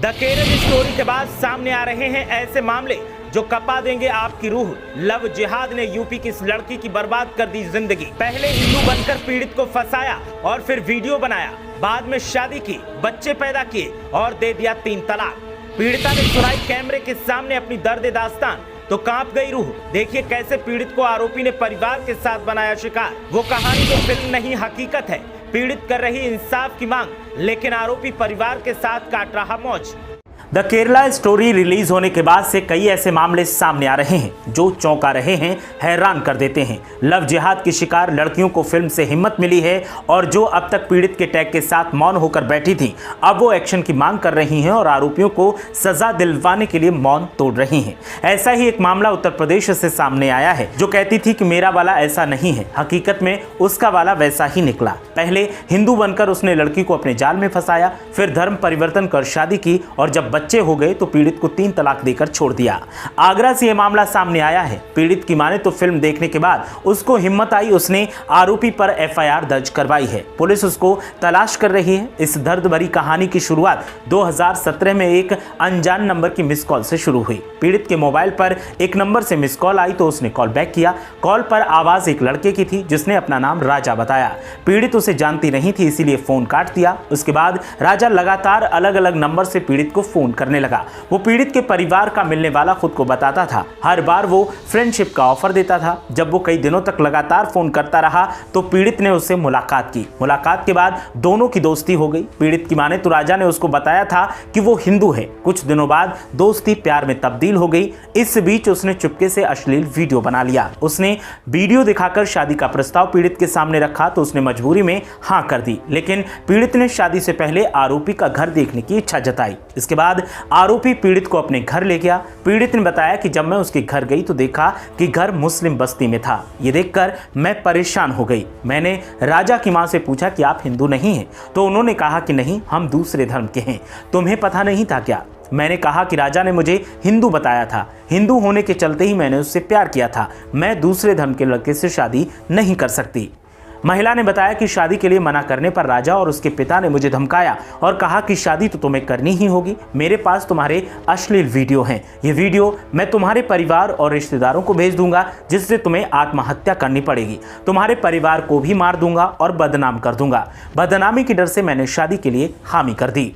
The Kerala story के बाद सामने आ रहे हैं ऐसे मामले जो कपा देंगे आपकी रूह। लव जिहाद ने यूपी की इस लड़की की बर्बाद कर दी जिंदगी। पहले हिंदू बनकर पीड़ित को फंसाया और फिर वीडियो बनाया, बाद में शादी की, बच्चे पैदा किए और दे दिया 3 तलाक। पीड़िता ने सुनाई कैमरे के सामने अपनी दर्द दास्तान तो कांप गई रूह। देखिए कैसे पीड़ित को आरोपी ने परिवार के साथ बनाया शिकार। वो कहानी जो फिल्म नहीं हकीकत है। पीड़ित कर रही इंसाफ की मांग, लेकिन आरोपी परिवार के साथ काट रहा मौज। द केरला स्टोरी रिलीज होने के बाद से कई ऐसे मामले सामने आ रहे हैं जो चौंका रहे हैं, हैरान कर देते हैं। लव जिहाद की शिकार लड़कियों को फिल्म से हिम्मत मिली है और जो अब तक पीड़ित के टैग के साथ मौन होकर बैठी थी, अब वो एक्शन की मांग कर रही हैं और आरोपियों को सजा दिलवाने के लिए मौन तोड़ रही हैं। ऐसा ही एक मामला उत्तर प्रदेश से सामने आया है, जो कहती थी कि मेरा वाला ऐसा नहीं है, हकीकत में उसका वाला वैसा ही निकला। पहले हिंदू बनकर उसने लड़की को अपने जाल में फंसाया, फिर धर्म परिवर्तन कर शादी की और जब बच्चे हो गए तो पीड़ित को 3 तलाक देकर छोड़ दिया। आगरा से यह मामला सामने आया है। पीड़ित की माने तो फिल्म देखने के बाद उसको हिम्मत आई, उसने आरोपी पर एफआईआर दर्ज करवाई है। पुलिस उसको तलाश कर रही है। इस दर्द भरी कहानी की शुरुआत 2017 में एक अनजान नंबर की मिस कॉल से शुरू हुई। पीड़ित के मोबाइल पर एक नंबर से मिस कॉल आई तो उसने कॉल बैक किया। कॉल पर आवाज एक लड़के की थी जिसने अपना नाम राजा बताया। पीड़ित उसे जानती नहीं थी, इसीलिए फोन काट दिया। उसके बाद राजा लगातार अलग अलग नंबर से पीड़ित को फोन करने लगा। वो पीड़ित के परिवार का मिलने वाला खुद को बताता था। हर बार वो फ्रेंडशिप का ऑफर देता था। जब वो कई दिनों तक लगातार फोन करता रहा तो पीड़ित ने उससे मुलाकात की। मुलाकात के बाद दोनों की दोस्ती हो गई। पीड़ित की माने तो राजा ने उसको बताया था कि वो हिंदू है। कुछ दिनों बाद दोस्ती प्यार में तब्दील हो गई। इस बीच उसने चुपके से अश्लील वीडियो बना लिया। उसने वीडियो दिखाकर शादी का प्रस्ताव पीड़ित के सामने रखा तो उसने मजबूरी में हाँ कर दी, लेकिन पीड़ित ने शादी से पहले आरोपी का घर देखने की इच्छा जताई। इसके बाद आरोपी पीड़ित को अपने घर ले गया। पीड़ित ने बताया कि जब मैं उसके घर गई तो देखा कि घर मुस्लिम बस्ती में था। ये देखकर मैं परेशान हो गई। मैंने राजा की मां से पूछा कि आप हिंदू नहीं हैं? तो उन्होंने कहा कि नहीं, हम दूसरे धर्म के हैं। तुम्हें पता नहीं था क्या? मैंने कहा कि राजा ने मुझे हिंदू बताया था। हिंदू होने के चलते ही मैंने उससे प्यार किया था। मैं दूसरे धर्म के लड़के से शादी नहीं कर सकती। महिला ने बताया कि शादी के लिए मना करने पर राजा और उसके पिता ने मुझे धमकाया और कहा कि शादी तो तुम्हें करनी ही होगी। मेरे पास तुम्हारे अश्लील वीडियो हैं। ये वीडियो मैं तुम्हारे परिवार और रिश्तेदारों को भेज दूंगा, जिससे तुम्हें आत्महत्या करनी पड़ेगी। तुम्हारे परिवार को भी मार दूंगा और बदनाम कर दूंगा। बदनामी के डर से मैंने शादी के लिए हामी कर दी।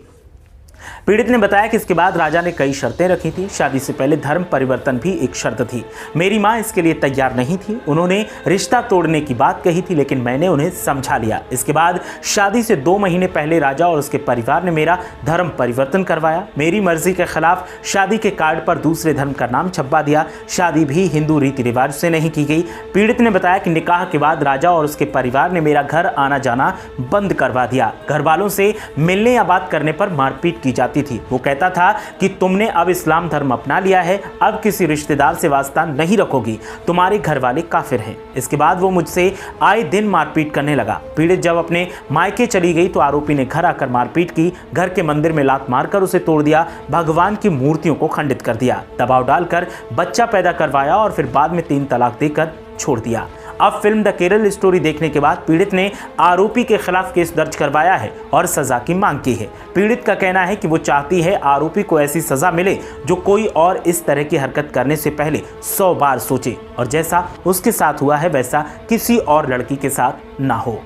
पीड़ित ने बताया कि इसके बाद राजा ने कई शर्तें रखी थी। शादी से पहले धर्म परिवर्तन भी एक शर्त थी। मेरी मां इसके लिए तैयार नहीं थी। उन्होंने रिश्ता तोड़ने की बात कही थी, लेकिन मैंने उन्हें समझा लिया। इसके बाद शादी से 2 महीने पहले राजा और उसके परिवार ने मेरा धर्म परिवर्तन करवाया। मेरी मर्जी के खिलाफ शादी के कार्ड पर दूसरे धर्म का नाम छपवा दिया। शादी भी हिंदू रीति रिवाज से नहीं की गई। पीड़ित ने बताया कि निकाह के बाद राजा और उसके परिवार ने मेरा घर आना जाना बंद करवा दिया। घर वालों से मिलने या बात करने पर मारपीट की जाती थी। वो कहता था कि तुमने अब इस्लाम धर्म अपना लिया है, अब किसी रिश्तेदार से वास्ता नहीं रखोगी, तुम्हारे घर वाले काफिर हैं। इसके बाद वो मुझसे आए दिन मारपीट करने लगा। पीड़ित जब अपने मायके चली गई तो आरोपी ने घर आकर मारपीट की। घर के मंदिर में लात मारकर उसे तोड़ दिया। भगवान की मूर्तियों को खंडित कर दिया। दबाव डालकर बच्चा पैदा करवाया और फिर बाद में 3 तलाक देकर छोड़ दिया। अब फिल्म द केरल स्टोरी देखने के बाद पीड़ित ने आरोपी के खिलाफ केस दर्ज करवाया है और सजा की मांग की है। पीड़ित का कहना है कि वो चाहती है आरोपी को ऐसी सजा मिले जो कोई और इस तरह की हरकत करने से पहले 100 बार सोचे और जैसा उसके साथ हुआ है वैसा किसी और लड़की के साथ ना हो।